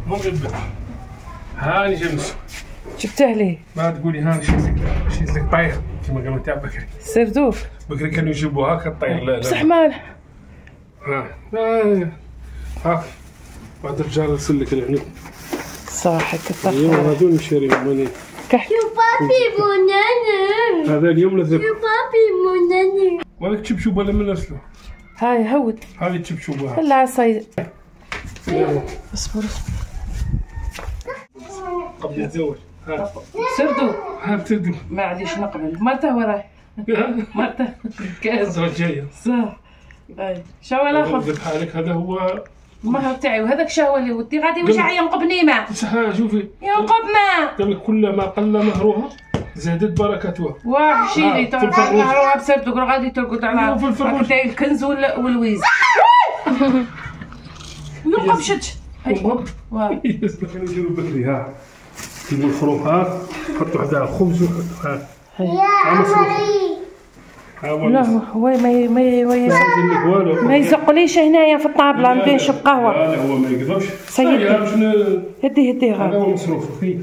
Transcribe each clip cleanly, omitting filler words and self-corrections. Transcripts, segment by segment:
مو مغبى. هاني شمس جبته لي. ما تقولي هاني شيت لك طير كما قالوا تاع بكري. سردوك بكري كانوا يجيبوها كالطير. لا لا بصح ماله. ها بعض الرجال يرسل لك العنب. صح كثر. ايوا هذول مشاريهم ماني. كحل. يو بابي بوناني. هذا اليوم لازم. يو بابي بوناني. مالك تشبشوب ولا من نسلو؟ هاي هود. هذه تشبشوبها. العصاي. اصبر. قبل يتزوج. سردوك. ها بتردو. معليش نقبل. مرته وراي. مرته. كاز. جايه. صح. اي شاو الاخر. ذبح عليك هذا هو المهر تاعي وهذاك شاو اللي ودي غادي واش ينقب نيمه. صح شوفي. ينقب ما. قال لك كلما قل مهرها زادت بركتها. واه شيلي ترى مهروها بسردوك غادي ترقد على هكذا الكنز والويز. ينقب شت. ينقب. واه. كانوا يديروا بكري ها. يجيبوا الخروف ها يحطوا حداها الخبز ويحطوا ها. يا مري. لا هو ما يزقليش هنايا في الطابله نبدا نشرب قهوه. لا هو ما يقدرش. سيدي هدي هذا هو مصروف اخي.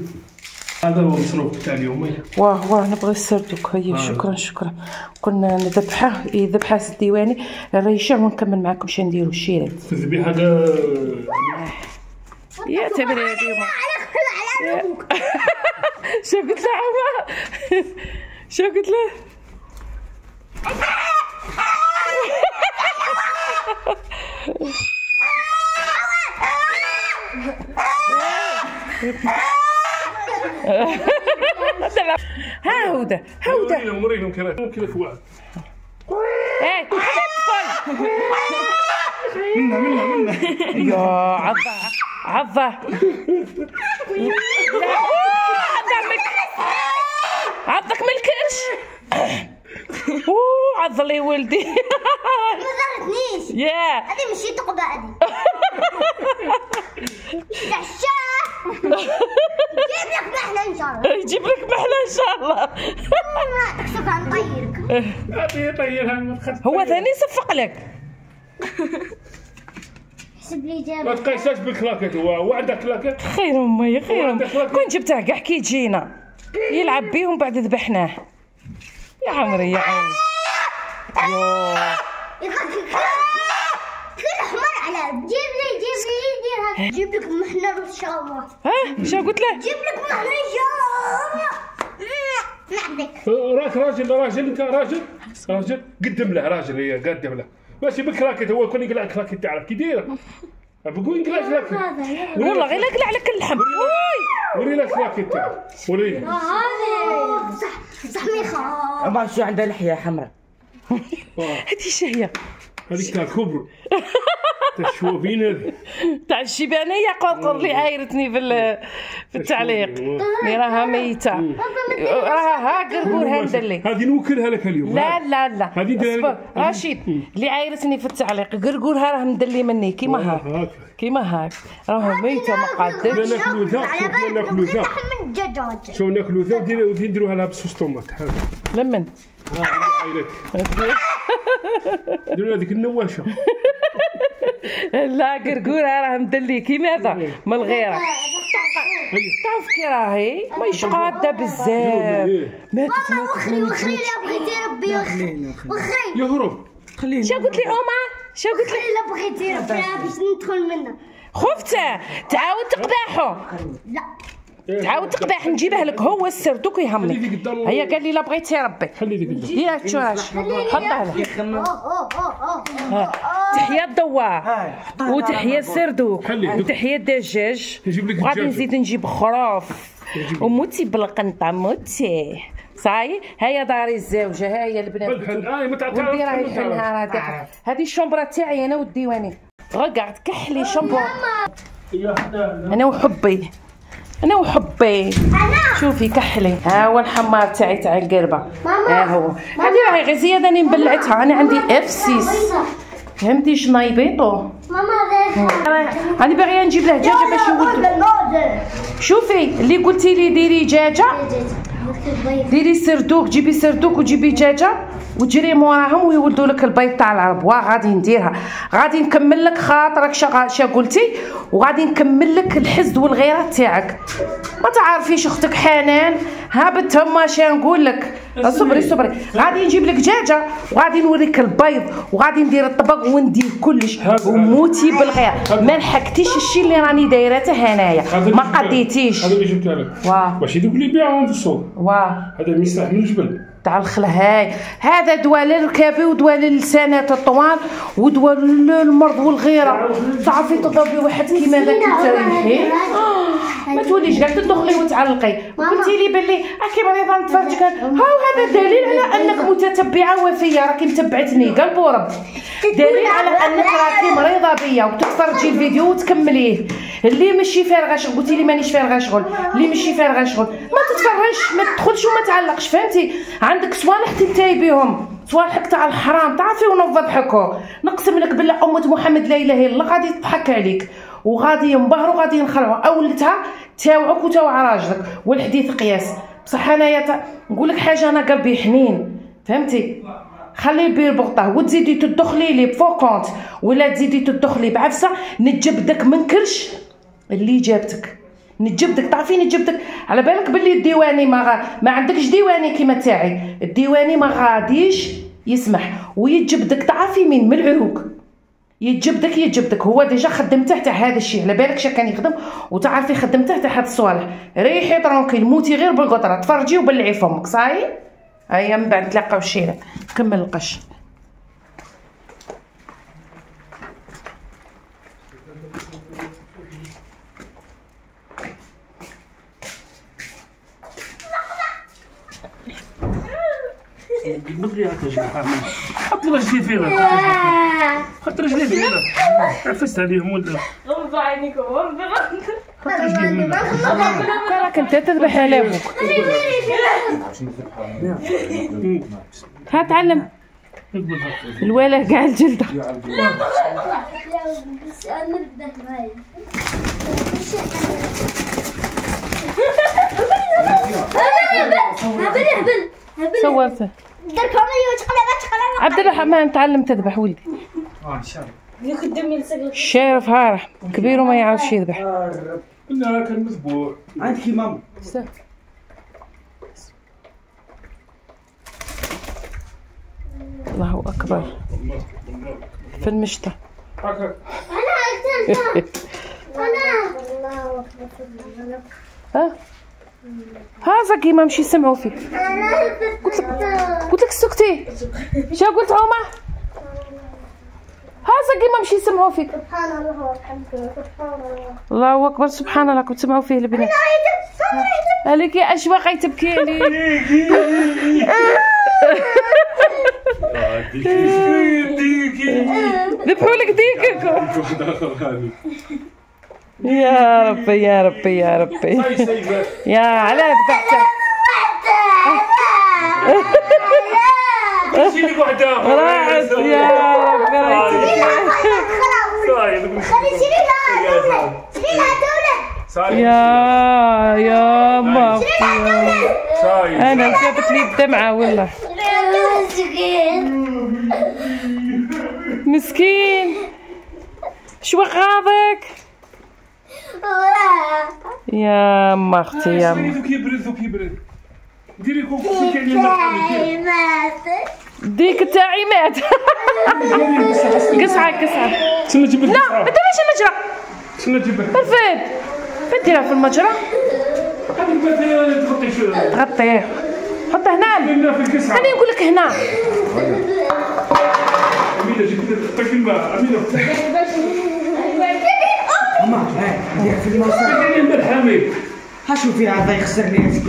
هذا هو مصروف تاع اليوم. واه نبغي السردوك. هيا شكرا قلنا نذبحه يذبحه الديواني الريشه ونكمل معكم شنو نديرو الشيرات. الذبيحه هذا يا تبري اليوم. شو قلت له عمر؟ شو قلت له؟ ها هودا مريهم كيف واحد. ايه منا يا عضه عضك من الكرش. عض لي ولدي. ما ضرتنيش. يا هذه مشيت تقبع هذه. تعشاه. جيب لك محلى ان شاء الله. يجيب لك محلى ان شاء الله. ما تكسب عن طيرك. هذه طيرها هو ثاني يصفق لك. حسب لي جاب. ما تقيساش بالكلاكيت. هو عندك كلاكيت. خير امي خير. كون جبته كاع كي تجينا يلعب بيهم بعد ذبحناه. يا عمري يا عمري. كل حمر على جيب لي جيب لك محنة ان شاء الله. ها شو قلت له؟ جيب لك محنة ان شاء الله. نعبك. راك راجل انت راجل قدم له راجل. هي قدم له ماشي بكلاكيت. هو يكون يقلع الكلاكيت تاعك كي دايره. بقول يقلع كلاكيت والله غير يقلع لك اللحم. وري لك الكلاكيت تاعك. وري هذه صح ميخا. عمر شو عنده لحيه حمراء. هذه شهيه. هذيك تاع الكبر تاع الشوابين. هذه تاع الشيبانيه قرقر اللي عايرتني في التعليق. اللي راها ميته راها قرقور هندلي. هذه نوكلها لك اليوم. لا اصبر رشيد اللي عايرتني في التعليق قرقورها راه مدلي مني كيما هاك راهو ميته ما قادتش. ناكلو ذا ناكلو ذا من الدجاج. شو ناكلو ذا نديروها لها بصوص طوماط. لمن نديرو هذيك النواشة. لا قرقورها راه مدلي كيما هذا من الغيره. تعرف كي راهي ماهيش قاده بزاف. ماما وخري لا بغيتي ربي وخري يهرب. خليني. شو قلت لي أما؟ شو قلت لي؟ لا بغيتي ربي باش ندخل منه. خفته تعاود تقباحه. لا تعاود تقباح نجيبه لك هو السردوك يهمني. هي قال لي لا بغيتي ربي. خلي ذيك الدار. يا تشوراش حطها له. تحية الدوار وتحية السردوك وتحية الدجاج. وغادي نزيد نجيب خروف وموتي بالقنطة موتي. صاي هيا داري الزوجة ها هي البنات. ودي راهي الحنها هذه الشومبرة تاعي انا والديواني. غقعد كحلي شامبو انا وحبي شوفي كحلي. ها هو الحمار تاعي تاع القربه. ها هو هذه راهي غير زياده راني مبلعتها. انا عندي F6 فهمتي شنايبيطو. ماما راني باغيه نجيب له دجاجه باش يولد. شوفي اللي قلتي لي ديري دجاجه ديري سردوك. جيبي سردوك وجيبي دجاجه وتجري موراهم ويولدوا لك البيض تاع العرب. غادي نديرها، غادي نكمل لك خاطرك شا قلتي، وغادي نكمل لك الحسد والغيره تاعك. ما تعرفيش اختك حنان هابت هما شا نقول لك. صبري صبري، غادي نجيب لك دجاجه وغادي نوريك البيض وغادي ندير الطبق وندير كلش وموتي بالغير. ما لحقتيش الشيء اللي راني دايرته هنايا، ما قديتيش. هذا اللي جبت لك واش يدوك اللي يبيعوهم في السوق. هذا اللي يستحمل الجبل تاع الخلا. هاي هذا دواء للركابي ودواء للسنات الطوال ودواء للمرض والغيره. تعرفي تضربي واحد كيما ذاك تريحي ما توليش كاع تدخلي وتعلقي. قلتي لي بلي راكي مريضه نتفرجك، هاو هذا دليل على انك متتبعه وفيه. راكي متبعتني قلب ورب، دليل على انك راكي مريضه بيا وتتفرجي الفيديو وتكمليه. اللي ماشي فارغه شغل، قلتي لي مانيش فارغه شغل، اللي ماشي فارغه شغل ما تتفرجش، ما تدخلش وما تعلقش. فهمتي؟ عندك صوالح تنتهي بهم، صوالحك تاع الحرام. تعرفي ونفضحكوا. نقسم لك بالله امه محمد لا اله الا الله غادي تضحك عليك وغادي ينبهروا وغادي ينخلعوا. اولتها تاوعك وتاوع راجلك والحديث قياس. بصح انايا نقول لك حاجه، انا قلبي حنين. فهمتي؟ خلي بير بغطاه وتزيدي تدخلي لي بفو كونت ولا تزيدي تدخلي بعفسه نجبدك من كرش اللي جابتك. نجبدك، تعرفي نجبدك. على بالك باللي الديواني ما عندكش ديواني كيما تاعي. الديواني ما غاديش يسمح ويجبدك. تعرفي مين؟ من العروق يجبدك. هو ديجا خدمته تاع هذا الشيء، على بالك شا كان يخدم. وتعرفي خدمته تاع هاد الصوالح. ريحي طرونكيل، موتي غير بالقطره، تفرجي وبلعي فمك. صاي هيا من بعد نتلاقاو الشيله نكمل القش. بدري هكا جناح حط رجلي فينا، حط رجلي فينا، عفست عليهم ولا غمض عينيك وغمض. حط رجلي فينا. راك انت تذبح على ابوك. ها تعلم الولا كاع الجلده. صورته عبد الرحمن. تعلم تذبح ولدي. الشارف هارح كبير وما يعرفش يذبح. لا كان مذبوح عندك ماما. الله اكبر في المشتى. هذا كيما مشي يسمعوا فيك. قلت لك سكتي. شا قلت عمر؟ هذا كيما مشي يسمعوا فيك. سبحان الله والحمد لله. سبحان الله. الله اكبر سبحان الله. كنت تسمعوا فيه البنات. عليك يا اشواق تبكي علي. ذبحوا لك ديكك. يا ربي يا ربي يا ربي يا على ذبحته. شيلك وحده راحت يا ربي. يا ما انا جابت لي الدمعه والله. مسكين شو غاضك يا ما اختي يا ما. ذوك يبرد ديري كوكو ديك تاعي مات. قصعه شنو جبت؟ لا ما ديريش المجرى. شنو جبت؟ رفد ديرها في المجرى. غادي تغطيه حطه هنا. خليني نقول لك هنا. امينه جبت طيب الماء. امينه ندير في الماء. كاين الماء حامي. ها شوفي هذا يخسرني.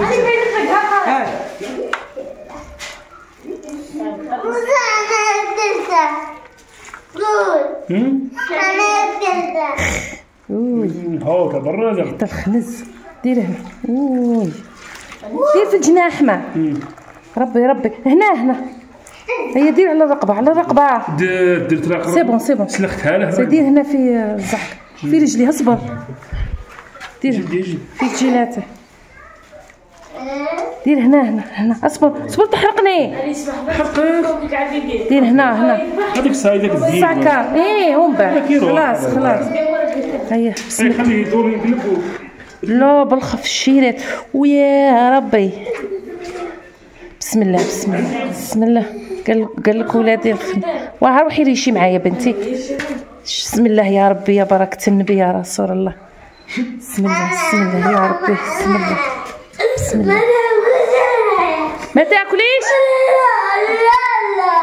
هاو برا حتى الخنز ديره هنا. دير في الجناح ما. ربي هنا هي دير على الرقبه درت رقبه. سي بون سلختها له. دير هنا في الزحك في رجليها. اصبر دير في جيلاته. دير هنا اصبر تحرقني. حرقك. دير هنا هذيك السايدة الزين. السكر ومن بعد خلاص هيا بسم الله. خليه يدور يقلبوا. لا بالخف الشيرات ويا ربي. بسم الله قال لك ولادي روحي ريشي معايا بنتي. بسم الله يا ربي يا بركة النبي يا رسول الله. بسم الله يا ربي. بسم الله. ما تاكليش؟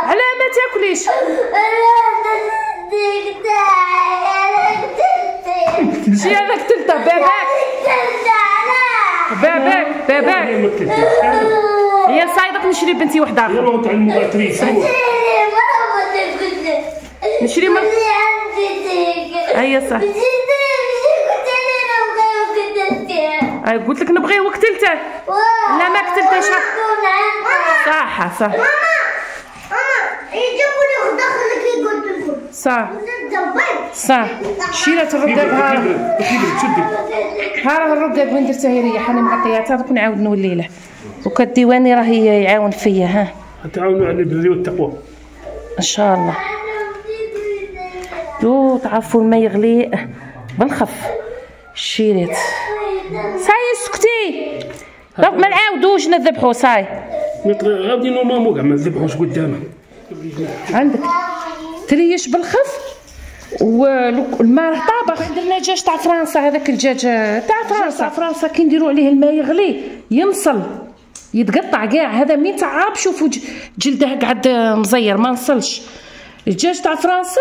على ما تاكليش؟ شي انا قتلته باباك هي صايبك نشري بنتي واحده اخرى. روح تاع المباتريس نشري من هيا صح. قلت لك نبغيه وقتلته. لا ما قتلتهش. صح صح شيلة الرقاق. ها الرقاق وين درتها هي ريحاني معطياتها دوك نعاود نولي له. وكالديواني راهي يعاون فيا. ها تعاونوا على البر والتقوى ان شاء الله. تعرفوا الماء يغلي بالخف. الشيرات صاي اسكتي ما نعاودوش نذبحو. صاي غادي نورمالمون كاع ما نذبحوش قدامك. عندك تريش بالخف والماء راه طابخ. درنا دجاج تاع فرنسا. هذاك الدجاج تاع فرنسا كي نديروا عليه الماء يغلي ينصل يتقطع كاع. هذا مين تعاب شوفوا جلده قاعد مزير ما نصلش. الدجاج تاع فرنسا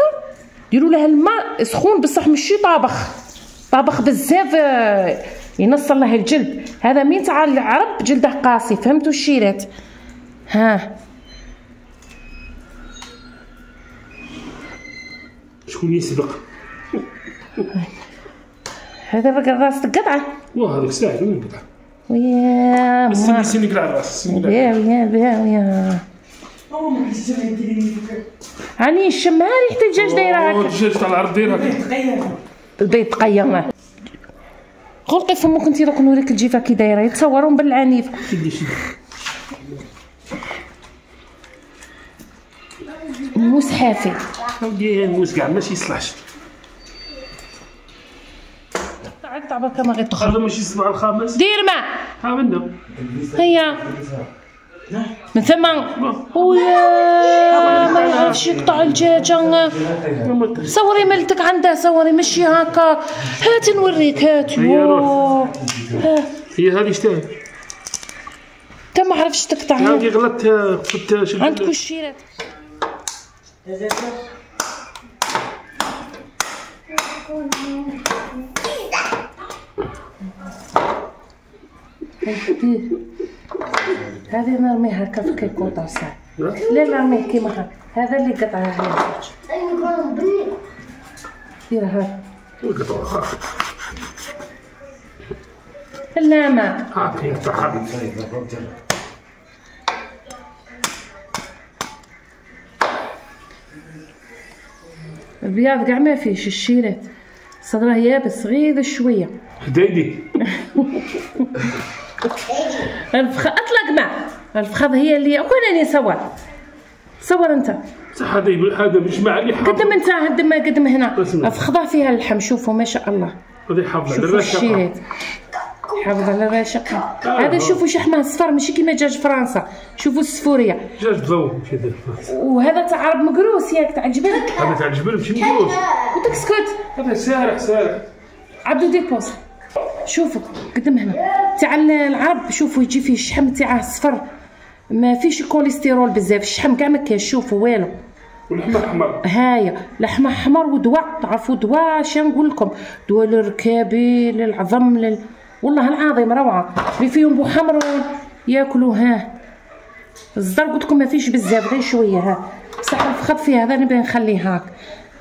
ديروا له الماء سخون بصح ماشي طابخ بزاف ينصل له الجلد. هذا مين تاع العرب جلده قاسي. فهمتوا الشيرات؟ ها شكون يسبق؟ هذا الرجل راس قطعه. هذاك ساهل وين قطعه؟ ويا استني نقلع الراس. ويا راني نشم ريحه الدجاج دايره هكا. الدجاج تاع العرب داير هكا. البيض تقيم. غلقي فمك انت دوك نوريك الجيفه كي دايره يتصورون بالعنيف. موس حافي. ودي الموس كاع ماشي يصلحش. تاع بركه ما غيتخرج. هذا ماشي الصباع الخامس. دير ما ها منه هيا من ثم. ويا ما يعرفش يقطع الدجاجه. صوري ملتك عنده صوري ماشي هكا. هات نوريك هات. هي هذه اشتهي. انت ما عرفتش تقطعها. هذه غلطت قلت عندكم الشيرات. هذه نرميها هكا في كيكوطه صاحبي. لا نرميه كيما هكا. هذا اللي قطعها هي. ديرها لا ما البياض كاع ما فيش. الشيرات صدره يابس غير شويه. حدايدي الفخ اطلق مع الفخذ هي اللي وين راني صور انت. صح هذا مش مع اللي حافظ. قدم انت قدم هنا الفخذه فيها اللحم. شوفوا ما شاء الله. هذه حافظه على الرشاقه. حافظه على الرشاقه. هذا شوفوا شحمه صفر ماشي كيما دجاج فرنسا. شوفوا السفوريه دجاج ضو كذا. وهذا تاع عرب مقروس ياك تاع الجبل. هذا تاع الجبل ماشي مقروس. وتسكت هذا سارح عبدو ديبوس. شوفوا قدم هنا تاع العرب. شوفوا يجي فيه الشحم تاعه صفر ما فيش كوليسترول بزاف. الشحم كاع ما كاينش. شوفوا والو. واللحمه احمر. هايا لحمه احمر ودواء. تعرفوا دواء اش نقول لكم؟ دواء للركابي للعظم والله العظيم روعه. اللي فيهم بو حمرون ياكلوا. ها الزر قلت لكم ما فيش بزاف غير شويه. ها بصح الفخذ فيه هذا نبي نخليه هاك.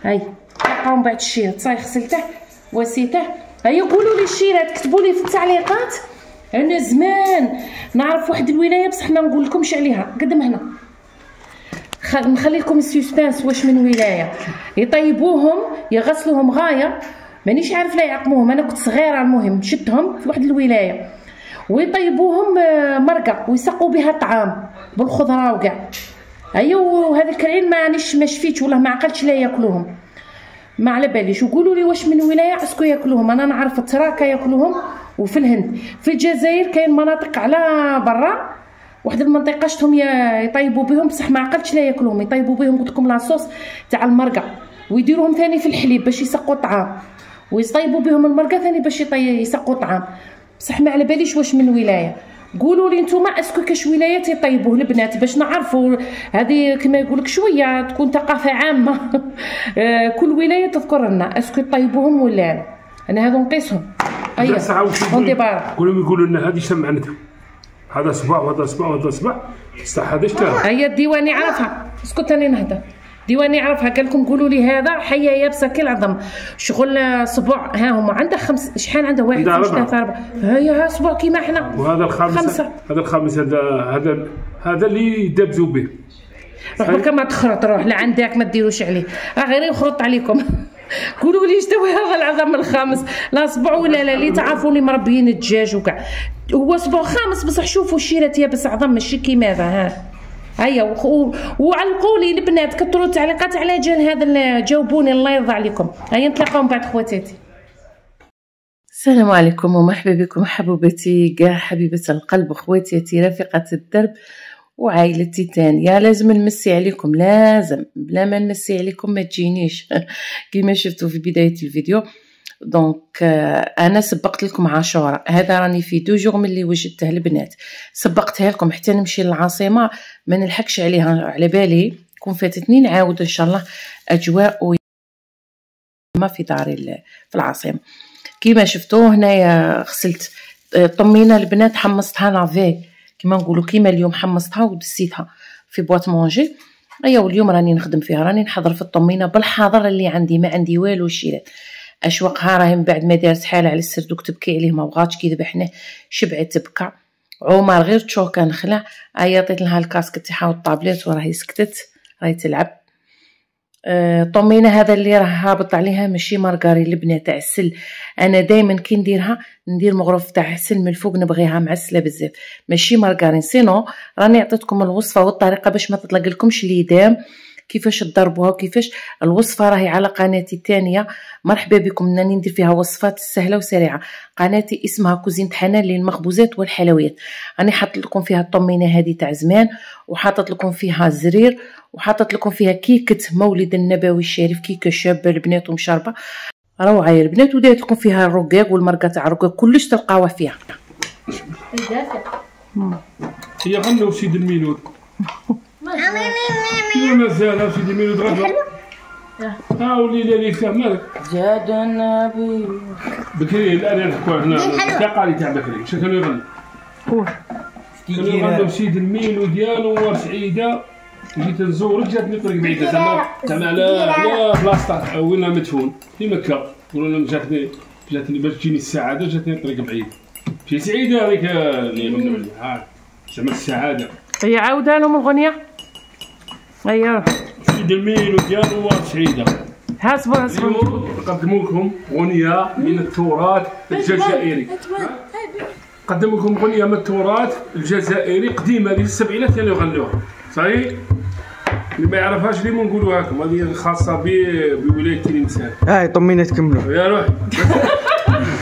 هاي نلقاو من بعد الشيرات. صاي غسلته وسيته. هيا قولوا لي الشيرات كتبوا لي في التعليقات. انا زمان نعرف واحد الولايه بصح ما نقول لكمش عليها. قدم هنا نخلي لكم السسبانس واش من ولايه. يطيبوهم يغسلوهم غايه مانيش عارف لا يعقموهم. انا كنت صغيره المهم شدتهم في واحد الولايه ويطيبوهم مرقه ويسقوا بها الطعام بالخضره وكاع. ايوا وهذا الكرعين ما شفيتش والله ما عقلتش لا ياكلوهم، ما على باليش. وقولوا لي واش من ولايه اسكو ياكلوهم؟ انا نعرف التراكه ياكلوهم وفي الهند. في الجزائر كاين مناطق على برا واحد المنطقه شتهم يطيبوا بهم، بصح ما عقلتش لا ياكلوهم. يطيبوا بهم قلت لكم لاصوص تاع المرقه ويديروهم ثاني في الحليب باش يسقوا الطعام، ويطيبوا بهم المرقه ثاني باش يسقوا الطعام. بصح ما على باليش واش من ولايه. قولوا لي نتوما اسكو كاش ولايات يطيبوه البنات باش نعرفوا. هذه كما يقولك شويه تكون ثقافه عامه. كل ولايه تذكر لنا اسكو يطيبوهم ولا لا. انا هذو نقيسهم. ايوا يقولوا لنا هذه شتم عندها هذا صباع وهذا صباع وهذا صباع صح. هذا شتاها هي الديواني عرفها. اسكت انا نهضر. ديواني عرفها قال لكم قولوا لي هذا حيه يابسه كالعظم شغل صبع. ها هما عندها خمس. شحال عندها؟ 1 2 3 4. هي صبع كيما احنا. وهذا الخامس. هذا الخامس. هذا اللي يدبزوا به. روح برك ما تخرط. روح لعندك ما ديروش عليه غير يخرط عليكم. قولوا لي شتوي هذا العظم الخامس؟ لا صبع ولا لا اللي تعرفوا اللي مربيين الدجاج وكاع. هو صبع خامس بصح شوفوا شيرات يابس عظم ماشي كيما هذا. ها هيا وعلقوا لي البنات كثروا التعليقات على جال هذا. جاوبوني الله يرضى عليكم. هيا نتلاقاو من بعد خواتاتي. السلام عليكم ومرحبا بكم حبوبتي كاع حبيبه القلب خواتاتي رفيقه الدرب وعائلتي تانية. لازم نمسي عليكم، لازم بلا ما نمسي عليكم ما تجينيش. كما شفتوا في بدايه الفيديو دونك انا سبقت لكم عاشوراء. هذا راني في 2 جوغ من اللي وجدته البنات سبقتها لكم حتى نمشي للعاصمه ما نلحقش عليها. على بالي كون فاتتني نعاود ان شاء الله اجواء ما في داري في العاصمه. كما شفتوا هنايا غسلت طمينه البنات حمصتها لافي كما نقولوا كيما اليوم حمصتها ودسيتها في بواط مونجي. ايوا اليوم راني نخدم فيها راني نحضر في الطمينه بالحاضر اللي عندي ما عندي والو شيرات. اشوقها راهي من بعد ما دارت حالة على السردوك تبكي عليه ما بغاتش كي ذبحناه شبعت تبكى. عمر غير تشوكا نخلع. عيطت لها الكاسك تاعها والطابلات وراهي سكتت راهي تلعب. طمينه هذا اللي راه هابط عليها ماشي مارغاري البنات تاع السل. انا دائما كي نديرها ندير مغرف تاع السل من الفوق نبغيها معسله بزاف ماشي مارغارين. سينو راني عطيتكم الوصفه والطريقه باش ما تطلق لكمش اليدام كيفاش تضربوها وكيفاش. الوصفه راهي على قناتي الثانيه مرحبا بكم. راني ندير فيها وصفات سهله وسريعه. قناتي اسمها كوزينة حنان للمخبوزات والحلويات. راني حاطط لكم فيها الطمينه هذه تاع زمان وحاطط لكم فيها الزرير وحاطط لكم فيها كيكه مولد النبوي الشريف كيكه شابه البنات ومشربه روعه يا البنات. وديت لكم فيها الرقاق والمرقه تاع الرقاق كلش تلقاوه فيها. هي غنوا سيد الميلود مازال سيدي الميلود غدا. ها وليلة ليك مالك زاد النبي بكري. الان نحكوا هنا تاع قاري تاع بكري واش كانوا يغنوا؟ كانوا يغنوا سيد الميلود ديالو وسعيده. جيت نزورك جاتني طريق بعيده زعما على بلاصه وين مدفون في مكه. ولا جاتني باش تجيني السعاده جاتني طريق بعيد. شي سعيده هذيك اللي غنوا لها زعما السعاده. هي عاودها لهم الغنيه. ايوا سيد الميلود ديالو وسعيده. حاسبوا نقدموا لكم غنيه من التراث الجزائري. نقدم لكم غنيه من التراث الجزائري قديمه ديال السبعينات كانوا يغنوها صحيح. اللي ما يعرفهاش اللي نقولوها لكم هذه خاصه بولايه تلمسان. طمينه تكملوا يا روح.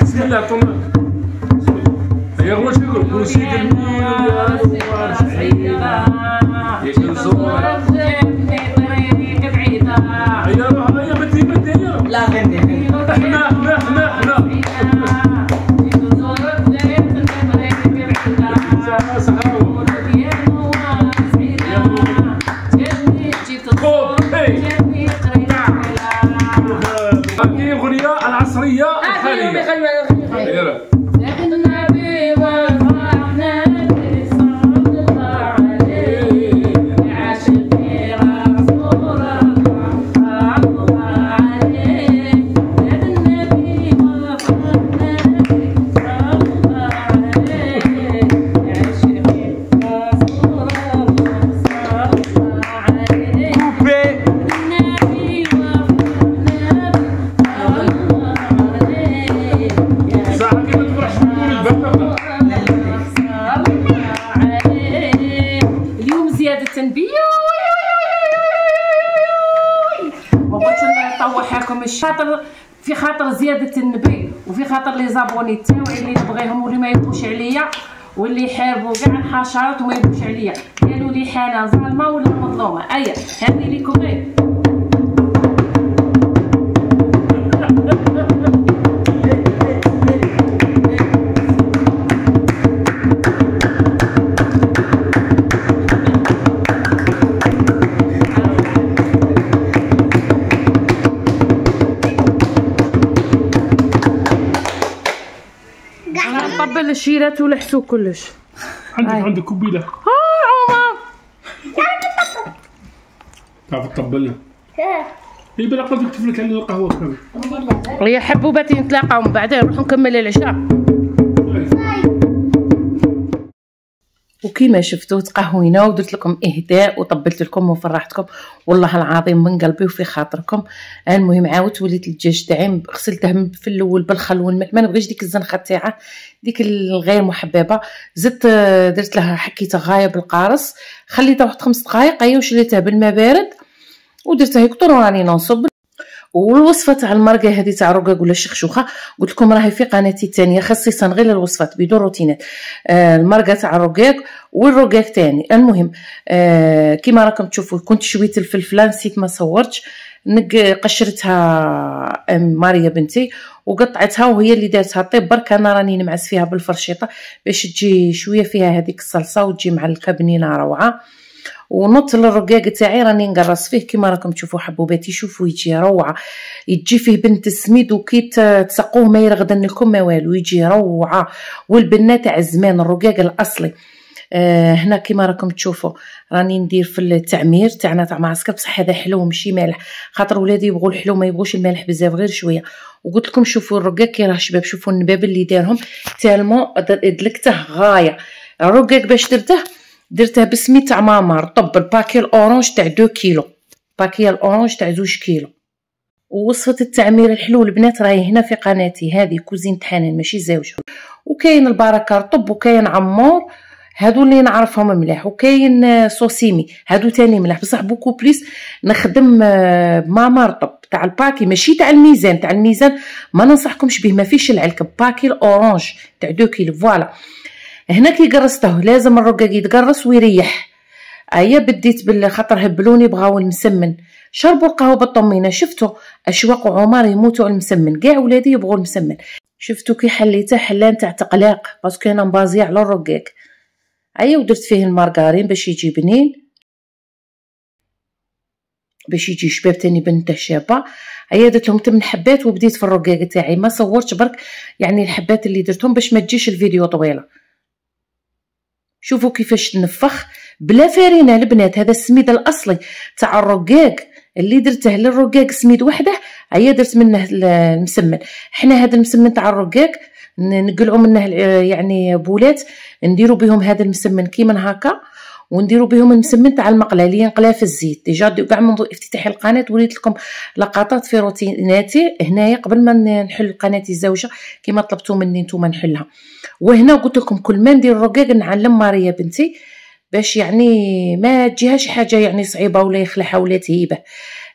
بسم الله طمن. يا غواش يقول سيد الميلود وسعيده يا نزور يا روح يا بدي لا غني احنا هذه الأغنية العصرية الحالية. صح كيف خاطر زياده النبي، وفي خاطر لي زابوني تاعي اللي نبغيهم واللي ما يبغوش عليا، واللي يحاربوا كاع الحشرات وما يبغوش عليا، قالوا لي حاله ظالمه ولا مظلومه. هاني ليكم. نطبل الشيرات ولحسو كلش. عندك كوبيله. عمر تعرف تطبلنا؟ هي بلا قلت نكتب لك على القهوه كامل. يا حبوباتي نتلاقاو من بعدين نروحو نكمل العشاء. وكيما شفتوا تقهوينا ودرت لكم اهداء وطبلت لكم وفرحتكم والله العظيم من قلبي وفي خاطركم. المهم عاودت وليت الدجاج تاعي غسلته في الاول بالخل والملح، ما نبغيش ديك الزنخه تاعه ديك الغير محببه، زدت درت لها حكيته غايه بالقارص، خليته واحد 5 دقائق وشريته بالماء بارد ودرتها يكثر وراني ننصب. والوصفه تاع المرقه هذه تاع الرقاق ولا الشخشوخه قلت لكم راهي في قناتي الثانيه خصيصا غير الوصفات بدون روتينات، المرقه تاع الرقاق والرقاق ثاني. المهم كيما راكم تشوفوا كنت شويت الفلفله نسيت ما صورتش، قشرتها ماريا بنتي وقطعتها وهي اللي دارتها طيب، برك انا راني نمعس فيها بالفرشيطه باش تجي شويه فيها هذيك الصلصه وتجي مع الكبنينه روعه. ونط للرقاق تاعي راني نقرص فيه كيما راكم تشوفوا حبوباتي، شوفوا يجي روعه، يجي فيه بنت السميد وكي تسقوه ما يرغدن لكم ما والو، يجي روعه. والبنه تاع زمان الرقاق الاصلي. هنا كيما راكم تشوفوا راني ندير في التعمير تاعنا تاع معسكر، بصح هذا حلو ماشي مالح، خاطر ولادي يبغوا الحلو ما يبغوش المالح بزاف غير شويه. وقلت لكم شوفوا الرقاق كي راه شباب، شوفوا النباب اللي دارهم تالمون دلكته غايه. الرقاق باش درته بسميت تاع مامار، طب الباكي الاورانج تاع 2 كيلو، باكي الاورانج تاع 2 كيلو. ووصفه التعمير الحلو البنات راهي هنا في قناتي هذه كوزين حنان ماشي زوجها. وكاين البركه رطب وكاين عمور هادو اللي نعرفهم مليح، وكاين صوصيمي هادو تاني مليح، بصح بوكو بليس نخدم ماما رطب تاع الباكي ماشي تاع الميزان، تاع الميزان ما ننصحكمش به ما فيش العلك، باكي الاورانج تاع 2 كيلو. فوالا هنا كي قرصته لازم الرقاق يتقرص ويريح. بديت بالخطر هبلوني بغاو المسمن، شربوا القهوه بالطمينه. شفتوا اشواق وعمر يموتوا على المسمن، كاع ولادي يبغوا المسمن. شفتوا كي حليته حلان تاع تقلاق باسكو انا مبازيه على الرقاق. ودرت فيه المارغرين باش يجي بنين، باش يجي شباب تاني بنته شابه. درت لهم 8 حبات وبديت في الرقاق تاعي، ما صورتش برك يعني الحبات اللي درتهم باش ما تجيش الفيديو طويله. شوفوا كيفاش نفخ بلا فارينه البنات، هذا السميد الاصلي تاع الرقاق اللي درته للرقاق سميد وحده. درت منه المسمن. حنا هذا المسمن تاع الرقاق نقلعوا منه يعني بولات نديروا بهم هذا المسمن كيما هكا، ونديروا بهم المسمن تاع المقله اللي ينقلها في الزيت. ديجا كاع منذ افتتاح القناه وليت لكم لقطات في روتيناتي هنايا قبل ما نحل قناتي الزوجه كيما طلبتوا مني نتوما نحلها. وهنا قلت لكم كل ما ندير الرقاق نعلم ماريا بنتي باش يعني ما تجيهاش حاجه يعني صعيبه ولا يخلعها ولا تهيبه.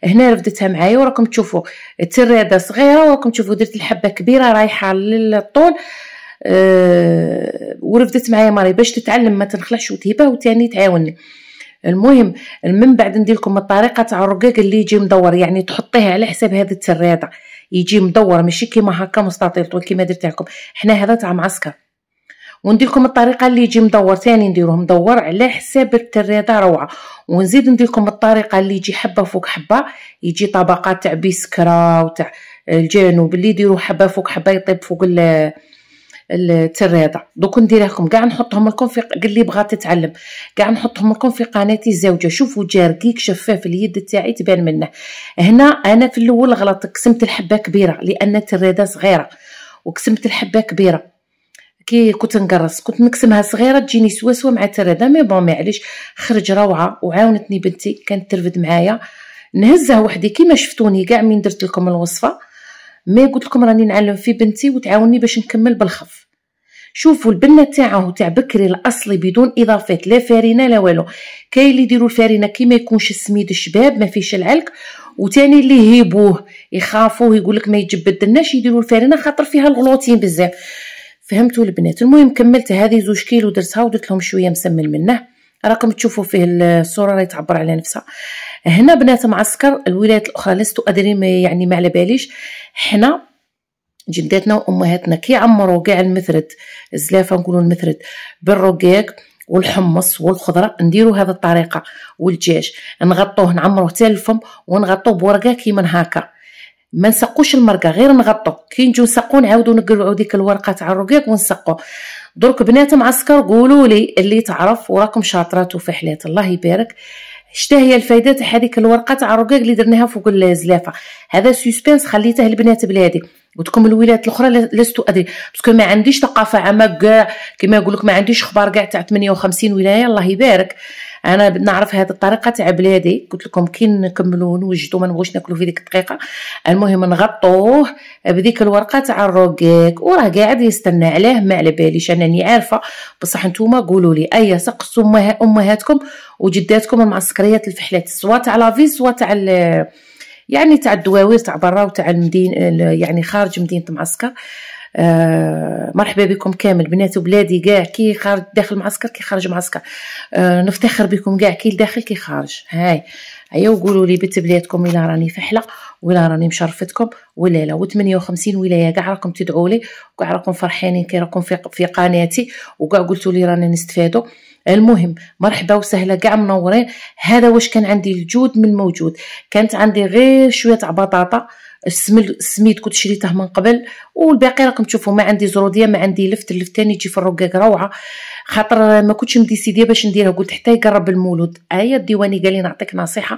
هنا رفدتها معايا وراكم تشوفوا التراده صغيره وراكم تشوفوا درت الحبه كبيره رايحه للطول. ورفدت معايا ماري باش تتعلم ما تنخلعش وتهيبها وتاني تعاوني. المهم من بعد ندير لكم الطريقه تاع الرقاق اللي يجي مدور، يعني تحطيه على حساب هذه التراده يجي مدور ماشي كيما هكا مستطيل طول كيما درت لكم. حنا هذا تاع معسكر. وندير لكم الطريقه اللي يجي مدور ثاني نديروه مدور على حساب التراده روعه. ونزيد ندير لكم الطريقه اللي يجي حبه فوق حبه، يجي طبقات تاع بسكره وتاع الجانب اللي يديروا حبه فوق حبه يطيب فوق التراده. دوك ندير لكم كاع نحطهم لكم في قال لي بغات تتعلم كاع نحطهم لكم في قناتي الزوجه. شوفوا جا رقيق شفاف اليد تاعي تبان منه. هنا انا في الاول غلط قسمت الحبه كبيره لان التراده صغيره وقسمت الحبه كبيره. كي كنت نقرص كنت نقسمها صغيره تجيني سواسوه مع التراده مي بون معليش خرج روعه. وعاونتني بنتي كانت ترفد معايا نهزها وحدي كيما شفتوني كاع من درت لكم الوصفه. مي قلت لكم راني نعلم في بنتي وتعاوني باش نكمل بالخف. شوفوا البنه تاعه تاع بكري الاصلي بدون اضافات لا فارينه لا والو. كاين اللي يديروا الفارينه كي ما يكونش السميد الشباب ما فيش العلك وتاني اللي يهيبوه يخافوه يقول لك ما يتجبدلناش يديروا الفرينه خاطر فيها الغلوطين بزاف. فهمتوا البنات؟ المهم كملت هذه 2 كيلو درتها ودرت لهم شويه مسمن منه، راكم تشوفوا فيه الصوره راهي تعبر على نفسها. هنا بنات معسكر الولايات الاخرى لست ادري يعني ما على باليش، حنا جداتنا وامهاتنا كيعمروا كاع المثرد الزلافه نقولوا المثرد بالرقاق والحمص والخضره، نديروا هذه الطريقه والدجاج نغطوه نعمروه حتى الفم ونغطوه بورقه كيما هكا، ما نسقوش المرقه غير نغطو، كي نجيو نسقو نعاودو نقلعو ديك الورقه تاع الرقاق ونسقو. درك بنات معسكر قولوا لي اللي تعرف وراكم شاطرات وفحلات الله يبارك، شتا هي الفايده تاع هذيك الورقه تاع الرقاق اللي درناها فوق الزلافه؟ هذا سسبانس خليته البنات بلادي، وتكم الولايات الاخرى لست ادري باسكو ما عنديش ثقافه عامه كاع كيما يقول لك، ما عنديش اخبار كاع تاع 58 ولايه الله يبارك. انا نعرف هذه الطريقه تاع بلادي، قلت لكم كي نكملوا نوجدوا ما نبغوش ناكلوا في ديك الدقيقه. المهم نغطوه بديك الورقه تاع الرقاق وراه قاعد يستنى عليه، ما على باليش انني عارفه، بصح نتوما قولوا لي اي سقسوا امهاتكم وجداتكم المعسكريات الفحلات سواء تاع لافيس سواء تاع يعني تاع الدواوير تاع برا وتاع المدينه يعني خارج مدينه معسكر. مرحبا بكم كامل بنات وبلادي كاع، كي خارج داخل معسكر كي خارج معسكر، نفتخر بكم كاع كي داخل كي خارج. هاي ايوا وقولوا لي بنت بلادكم الا راني فحله ولا راني مشرفتكم ولا لا. و58 ولايه كاع راكم تدعوا لي وكاع راكم فرحانين كي راكم في قناتي وكاع قلتوا لي رانا نستفادوا. المهم مرحبا وسهلا كاع منورين. هذا واش كان عندي الجود من موجود، كانت عندي غير شويه تاع بطاطا السميد كنت شريته من قبل، والباقي راكم تشوفوا ما عندي زروديه ما عندي لفت الثاني يجي في الرقاق روعه، خاطر ما كنتش مديسيديه باش نديرها، قلت حتى يقرب المولود. الديواني قال لي نعطيك نصيحه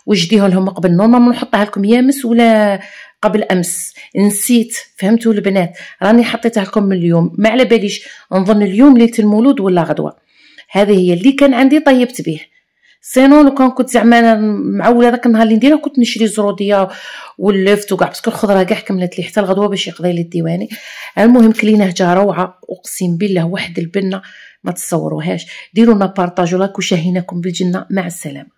وجديها لهم قبل نورمالمون نحطها لكم يامس ولا قبل امس نسيت. فهمتوا البنات؟ راني حطيتها لكم من اليوم، ما على باليش نظن اليوم ليله المولود ولا غدوه. هذه هي اللي كان عندي طيبت به. سينو لو كان كنت زعما معوله داك النهار اللي نديرها كنت نشري الزروديه واللفت وكاع، باسكو الخضره كاع كملت لي حتى الغدوه باش يقضي لي الديواني. المهم كليناه جا روعه اقسم بالله، واحد البنه ما تصوروهاش. ديرونا بارطاجوا لايك وشاهيناكم بالجنه، مع السلامه.